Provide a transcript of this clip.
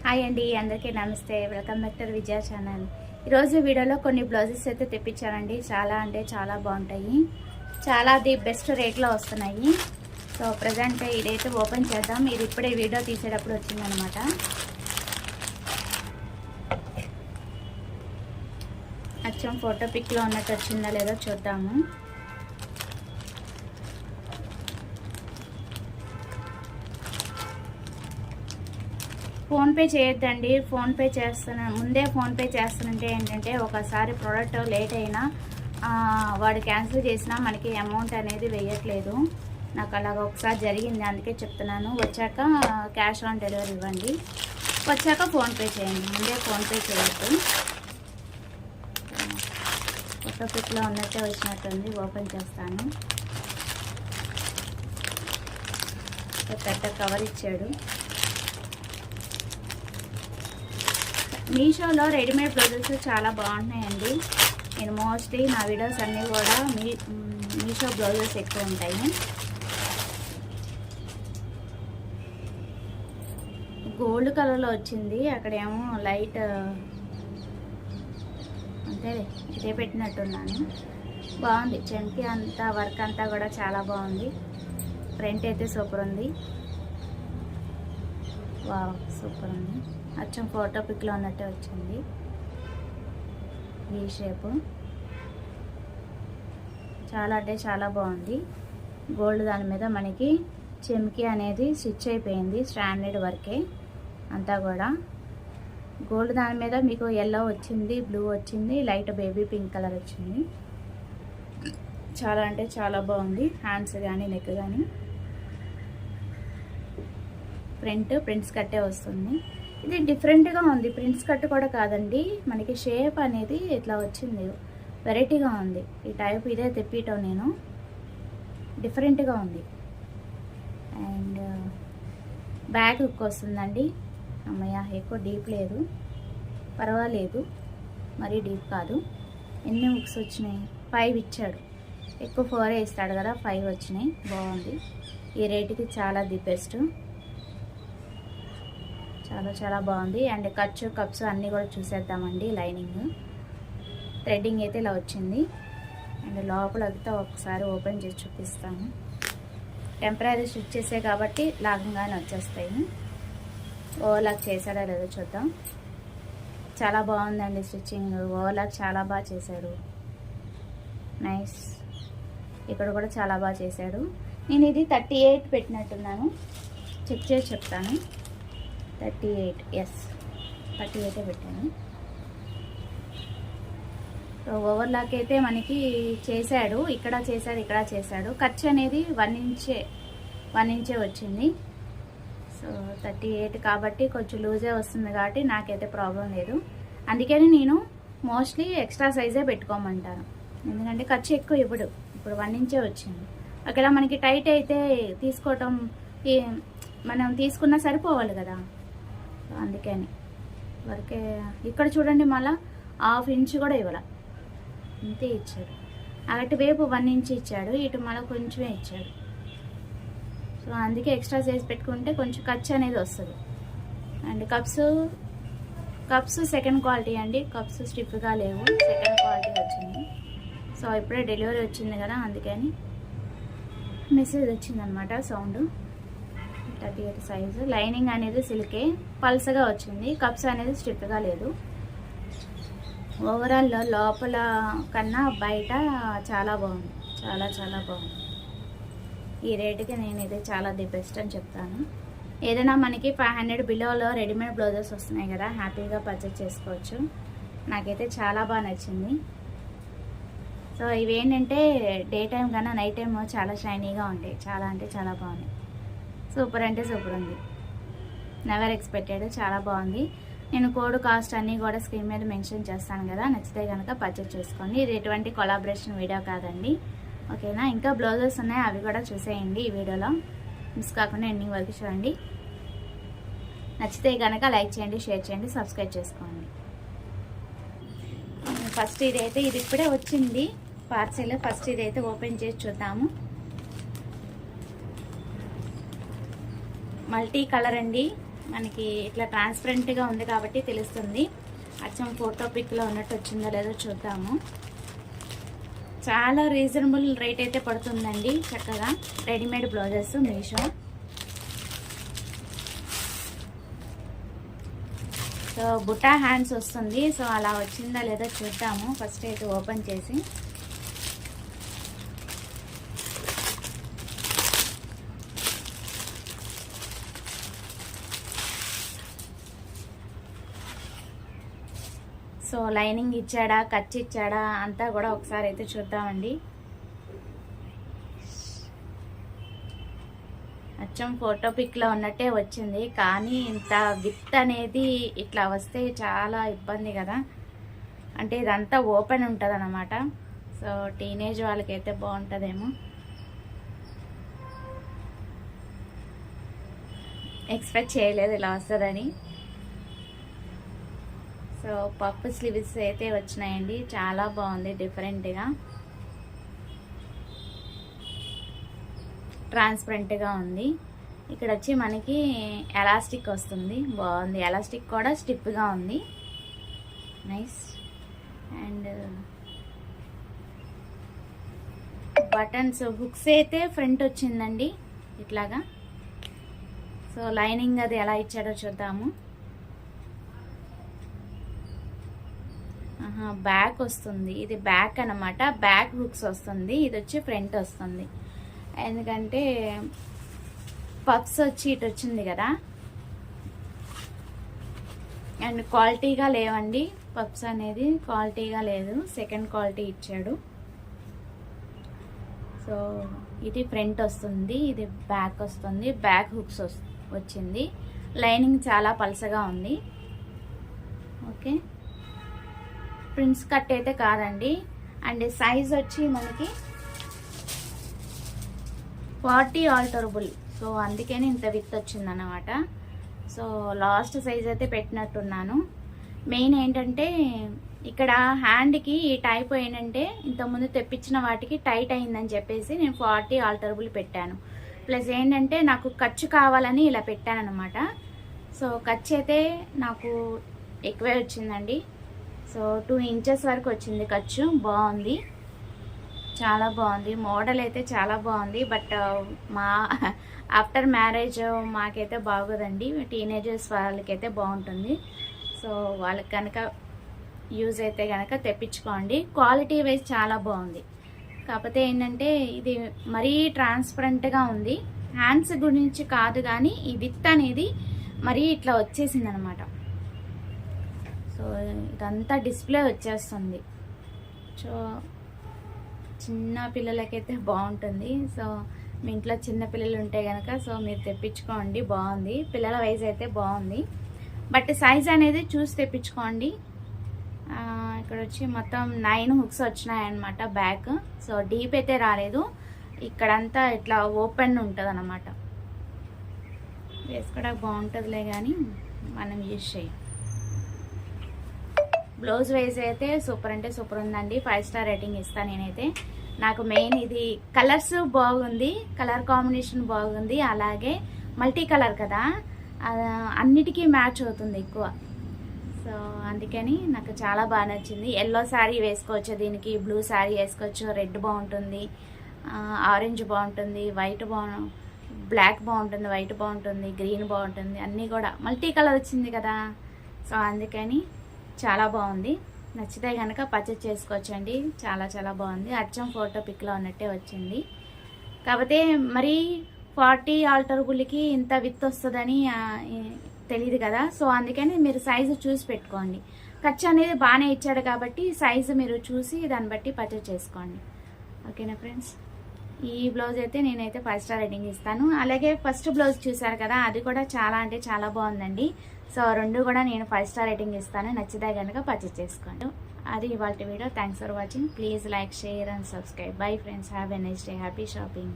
Hi అండి, అందరికీ నమస్తే. Welcome back to Vijaya channel. ఈరోజు వీడియోలో కొన్ని బ్లౌజెస్ అయితే తెప్పించానండి. చాలా అంటే చాలా బాగుంటాయి. చాలా ది బెస్ట్ రేట్లో వస్తున్నాయి. సో ప్రజెంట్ ఇదైతే ఓపెన్ చేద్దాం. ఇది ఇప్పుడే వీడియో తీసేటప్పుడు వచ్చిందనమాట. అచ్చం ఫోటో పిక్లో ఉన్నట్టు వచ్చిందా లేదో చూద్దాము. ఫోన్పే చేయొద్దండి. ఫోన్పే ముందే ఫోన్పే చేస్తానంటే ఏంటంటే ఒకసారి ప్రోడక్ట్ లేట్ అయినా వాడు క్యాన్సిల్ చేసినా మనకి అమౌంట్ అనేది వేయట్లేదు. నాకు అలాగ ఒకసారి జరిగింది, అందుకే చెప్తున్నాను. వచ్చాక క్యాష్ ఆన్ డెలివరీ ఇవ్వండి, వచ్చాక ఫోన్పే చేయండి. ముందే ఫోన్పే చేయొద్దు. ఫోటో పిక్లో ఉన్నట్టే వచ్చినట్టుంది. ఓపెన్ చేస్తాను. పెద్ద కవర్ ఇచ్చాడు. మీషోలో రెడీమేడ్ బ్లౌజెస్ చాలా బాగుంటున్నాయండి. నేను మోస్ట్లీ నా వీడియోస్ అన్నీ కూడా మీషో బ్లౌజెస్ ఎక్కువ ఉంటాయి. గోల్డ్ కలర్లో వచ్చింది, అక్కడేమో లైట్ అంటే ఇదే పెట్టినట్టున్నాను. బాగుంది. చెంకి అంతా వర్క్ అంతా కూడా చాలా బాగుంది. ప్రింట్ అయితే సూపర్ ఉంది. వావ్, సూపర్ ఉంది. అచ్చం ఫోటో పిక్లో ఉన్నట్టే వచ్చింది. ఈ షేపు చాలా అంటే చాలా బాగుంది. గోల్డ్ దాని మీద మనకి చెమ్కి అనేది స్టిచ్ అయిపోయింది. స్టాండర్డ్ వర్కే అంతా కూడా. గోల్డ్ దాని మీద మీకు ఎల్లో వచ్చింది, బ్లూ వచ్చింది, లైట్ బేబీ పింక్ కలర్ వచ్చింది. చాలా అంటే చాలా బాగుంది. హ్యాండ్స్ కానీ నెక్ కానీ. ప్రింట్స్ కట్టే వస్తుంది. ఇది డిఫరెంట్గా ఉంది. ప్రింట్స్ కట్ కూడా కాదండి, మనకి షేప్ అనేది ఇట్లా వచ్చింది. వెరైటీగా ఉంది. ఈ టైప్ ఇదే తెప్పియటం నేను. డిఫరెంట్గా ఉంది. అండ్ బ్యాక్ హుక్ వస్తుందండి. అమ్మయ్య, ఎక్కువ డీప్ లేదు, పర్వాలేదు, మరీ డీప్ కాదు. ఎన్ని హుక్స్ వచ్చినాయి? 5 ఇచ్చాడు. ఎక్కువ 4 ఇస్తాడు కదా, 5 వచ్చినాయి. బాగుంది. ఈ రేటుకి చాలా ది బెస్ట్. చాలా చాలా బాగుంది. అండ్ ఖర్చు కప్స్ అన్నీ కూడా చూసేద్దామండి. లైనింగ్ థ్రెడ్డింగ్ అయితే ఇలా వచ్చింది. అండ్ లోపలంతా ఒకసారి ఓపెన్ చేసి చూపిస్తాను. టెంపరీ స్టిచ్ చేసే కాబట్టి లాగంగానే వచ్చేస్తాయి. ఓవర్లాక్ చేశాడా లేదో చూద్దాం. చాలా బాగుందండి స్టిచ్చింగ్. ఓవర్లాక్ చాలా బాగా చేశాడు. నైస్. ఇక్కడ కూడా చాలా బాగా చేశాడు. నేను ఇది 38 పెట్టినట్టున్నాను. చెక్ చేసి చెప్తాను. 38, ఎస్, 38 పెట్టాను. ఓవర్లాక్ అయితే మనకి చేశాడు. ఇక్కడ చేశాడు, ఇక్కడ చేశాడు. ఖర్చు అనేది 1 ఇంచే వచ్చింది. సో 38 కాబట్టి కొంచెం లూజే వస్తుంది కాబట్టి నాకైతే ప్రాబ్లం లేదు. అందుకని నేను మోస్ట్లీ ఎక్స్ట్రా సైజే పెట్టుకోమంటాను. ఎందుకంటే ఖర్చు ఎక్కువ ఇప్పుడు 1 ఇంచే వచ్చింది. ఒకవేళ మనకి టైట్ అయితే తీసుకోవటం మనం తీసుకున్నా సరిపోవాలి కదా, అందుకని వరకే. ఇక్కడ చూడండి, మళ్ళీ 1/2 ఇంచ్ కూడా ఇవ్వాల, ఇంతే ఇచ్చాడు. అటు వైపు 1 ఇంచ్ ఇచ్చాడు, ఇటు మళ్ళీ కొంచెమే ఇచ్చాడు. సో అందుకే ఎక్స్ట్రా సైజ్ పెట్టుకుంటే కొంచెం ఖర్చు అనేది వస్తుంది. అండ్ కప్స్ సెకండ్ క్వాలిటీ అండి. కప్స్ స్టిఫ్గా లేవు, సెకండ్ క్వాలిటీ వచ్చింది. సో ఇప్పుడే డెలివరీ వచ్చింది కదా, అందుకని మెసేజ్ వచ్చిందనమాట. Sound 38 size. లైనింగ్ అనేది సిల్కే, పల్సగా వచ్చింది. కప్స్ అనేది స్టిఫ్గా లేదు. ఓవరాల్ లోపల కన్నా బయట చాలా బాగుంది. చాలా చాలా బాగుంది. ఈ రేటుకి నేను ఇది చాలా ది బెస్ట్ అని చెప్తాను. ఏదైనా మనకి 500 బిలోలో రెడీమేడ్ బ్లౌజెస్ వస్తున్నాయి కదా, హ్యాపీగా పర్చేస్ చేసుకోవచ్చు. నాకైతే చాలా బాగా నచ్చింది. సో ఇవేంటంటే డే టైం కన్నా నైట్ టైం చాలా షైనీగా ఉంటాయి. చాలా అంటే చాలా బాగున్నాయి. సూపర్ అంటే సూపర్ ఉంది. Never expected. చాలా బాగుంది. నేను కోడ్ కాస్ట్ అన్నీ కూడా స్క్రీన్ మీద మెన్షన్ చేస్తాను కదా, నచ్చితే కనుక పర్చేస్ చేసుకోండి. ఇది ఎటువంటి కొలాబరేషన్ వీడియో కాదండి, ఓకేనా. ఇంకా బ్లౌజెస్ ఉన్నాయి, అవి కూడా చూసేయండి ఈ వీడియోలో. మిస్ కాకుండా ఎండింగ్ వరకు చూడండి. నచ్చితే కనుక లైక్ చేయండి, షేర్ చేయండి, సబ్స్క్రైబ్ చేసుకోండి. ఫస్ట్ ఇది ఇప్పుడే వచ్చింది పార్సెల్. ఫస్ట్ ఇదైతే ఓపెన్ చేసి చూద్దాము. మల్టీ కలర్ అండి. మనకి ఇట్లా ట్రాన్స్పరెంట్గా ఉంది కాబట్టి తెలుస్తుంది. అచ్చం ఫోటో పిక్లో ఉన్నట్టు వచ్చిందో లేదో చూద్దాము. చాలా రీజనబుల్ రేట్ అయితే పడుతుందండి. చక్కగా రెడీమేడ్ బ్లౌజెస్ మీషో. సో బుట్టా హ్యాండ్స్ వస్తుంది. సో అలా వచ్చిందా లేదో చూద్దాము. ఫస్ట్ అయితే ఓపెన్ చేసి సో లైనింగ్ ఇచ్చాడా, ఖర్చు ఇచ్చాడా అంతా కూడా ఒకసారి అయితే చూద్దామండి. అచ్చం ఫోటో పిక్లో ఉన్నట్టే వచ్చింది, కానీ ఇంత విత్ అనేది ఇట్లా వస్తే చాలా ఇబ్బంది కదా. అంటే ఇదంతా ఓపెన్ ఉంటుంది అన్నమాట. సో టీనేజ్ వాళ్ళకైతే బాగుంటుందేమో. ఎక్స్పెక్ట్ చేయలేదు ఇలా వస్తుందని. సో పఫ్ స్లీవ్స్ అయితే వచ్చినాయండి. చాలా బాగుంది, డిఫరెంట్గా ట్రాన్స్పరెంట్గా ఉంది. ఇక్కడ వచ్చి మనకి ఎలాస్టిక్ వస్తుంది, బాగుంది. ఎలాస్టిక్ కూడా స్టిప్గా ఉంది, నైస్. అండ్ బటన్స్ హుక్స్ అయితే ఫ్రంట్ వచ్చిందండి ఇట్లాగా. సో లైనింగ్ అది ఎలా ఇచ్చాడో చూద్దాము. బ్యాక్ వస్తుంది, ఇది బ్యాక్ అన్నమాట. బ్యాక్ హుక్స్ వస్తుంది, ఇది వచ్చి ఫ్రంట్ వస్తుంది. ఎందుకంటే పఫ్స్ వచ్చి ఇటు వచ్చింది కదా. అండ్ క్వాలిటీగా లేవండి పఫ్స్ అనేది, క్వాలిటీగా లేదు, సెకండ్ క్వాలిటీ ఇచ్చాడు. సో ఇది ఫ్రంట్ వస్తుంది, ఇది బ్యాక్ వస్తుంది. బ్యాక్ హుక్స్ వచ్చింది. లైనింగ్ చాలా పలసగా ఉంది. ఓకే, ప్రిన్స్ కట్ అయితే కాదండి. అండ్ సైజ్ వచ్చి మనకి 40 ఆల్టరబుల్. సో అందుకని ఇంత విత్ వచ్చింది అన్నమాట. సో లాస్ట్ సైజ్ అయితే పెట్టినట్టున్నాను. మెయిన్ ఏంటంటే ఇక్కడ హ్యాండ్కి ఈ టైప్ ఏంటంటే ఇంతకుముందు తెప్పించిన వాటికి టైట్ అయిందని చెప్పేసి నేను 40 ఆల్టరబుల్ పెట్టాను. ప్లస్ ఏంటంటే నాకు ఖర్చు కావాలని ఇలా పెట్టాను అనమాట. సో ఖర్చు అయితే నాకు ఎక్కువే వచ్చిందండి. సో 2 ఇంచెస్ వరకు వచ్చింది ఖర్చు. బాగుంది, చాలా బాగుంది. మోడల్ అయితే చాలా బాగుంది. బట్ మా ఆఫ్టర్ మ్యారేజ్ మాకైతే బాగోదండి. టీనేజర్స్ వాళ్ళకైతే బాగుంటుంది. సో వాళ్ళకి కనుక యూజ్ అయితే కనుక తెప్పించుకోండి. క్వాలిటీ వైజ్ చాలా బాగుంది. కాకపోతే ఏంటంటే ఇది మరీ ట్రాన్స్పరెంట్గా ఉంది. హ్యాండ్స్ గురించి కాదు, కానీ ఈ విత్ అనేది మరీ ఇట్లా వచ్చేసింది అనమాట. సో ఇదంతా డిస్ప్లే వచ్చేస్తుంది. సో చిన్న పిల్లలకైతే బాగుంటుంది. సో మీ ఇంట్లో చిన్న పిల్లలు ఉంటే కనుక సో మీరు తెప్పించుకోండి, బాగుంది. పిల్లల వైజ్ అయితే బాగుంది. బట్ సైజ్ అనేది చూసి తెప్పించుకోండి. ఇక్కడ వచ్చి మొత్తం 9 హుక్స్ వచ్చినాయన్నమాట బ్యాక్. సో డీప్ అయితే రాలేదు. ఇక్కడంతా ఇట్లా ఓపెన్ ఉంటుంది అన్నమాట. వేసుకోవడానికి బాగుంటుందిలే, కానీ మనం యూజ్ చేయం. బ్లౌజ్ వైజ్ అయితే సూపర్ అంటే సూపర్ ఉందండి. 5 స్టార్ రేటింగ్ ఇస్తాను నేనైతే. నాకు మెయిన్ ఇది కలర్స్ బాగుంది, కలర్ కాంబినేషన్ బాగుంది. అలాగే మల్టీ కలర్ కదా, అన్నిటికీ మ్యాచ్ అవుతుంది ఎక్కువ. సో అందుకని నాకు చాలా బాగా నచ్చింది. ఎల్లో శారీ వేసుకోవచ్చు దీనికి, బ్లూ శారీ వేసుకోవచ్చు, రెడ్ బాగుంటుంది, ఆరెంజ్ బాగుంటుంది, వైట్ బ్లాక్ బాగుంటుంది, వైట్ బాగుంటుంది, గ్రీన్ బాగుంటుంది. అన్నీ కూడా మల్టీ కలర్ వచ్చింది కదా. సో అందుకని చాలా బాగుంది. నచ్చితే కనుక పర్చేస్ చేసుకోవచ్చండి. చాలా చాలా బాగుంది. అచ్చం ఫోటో పిక్లో ఉన్నట్టే వచ్చింది. కాకపోతే మరి 40 ఆల్టరబుల్కి ఇంత విత్ వస్తుందని తెలియదు కదా. సో అందుకని మీరు సైజు చూసి పెట్టుకోండి. ఖర్చు అనేది బాగానే ఇచ్చాడు కాబట్టి సైజు మీరు చూసి దాన్ని బట్టి పర్చేస్ చేసుకోండి. ఓకేనా ఫ్రెండ్స్, ఈ బ్లౌజ్ అయితే నేనైతే 5 స్టార్ రేటింగ్ ఇస్తాను. అలాగే ఫస్ట్ బ్లౌజ్ చూసారు కదా, అది కూడా చాలా అంటే చాలా బాగుందండి. సో రెండు కూడా నేను 5 స్టార్ రేటింగ్ ఇస్తాను. నచ్చితే కనుక పర్చేస్ చేసుకోండి. అది ఇవాళ video. Thanks for watching. Please like, share and subscribe. Bye friends, have a nice day. Happy shopping.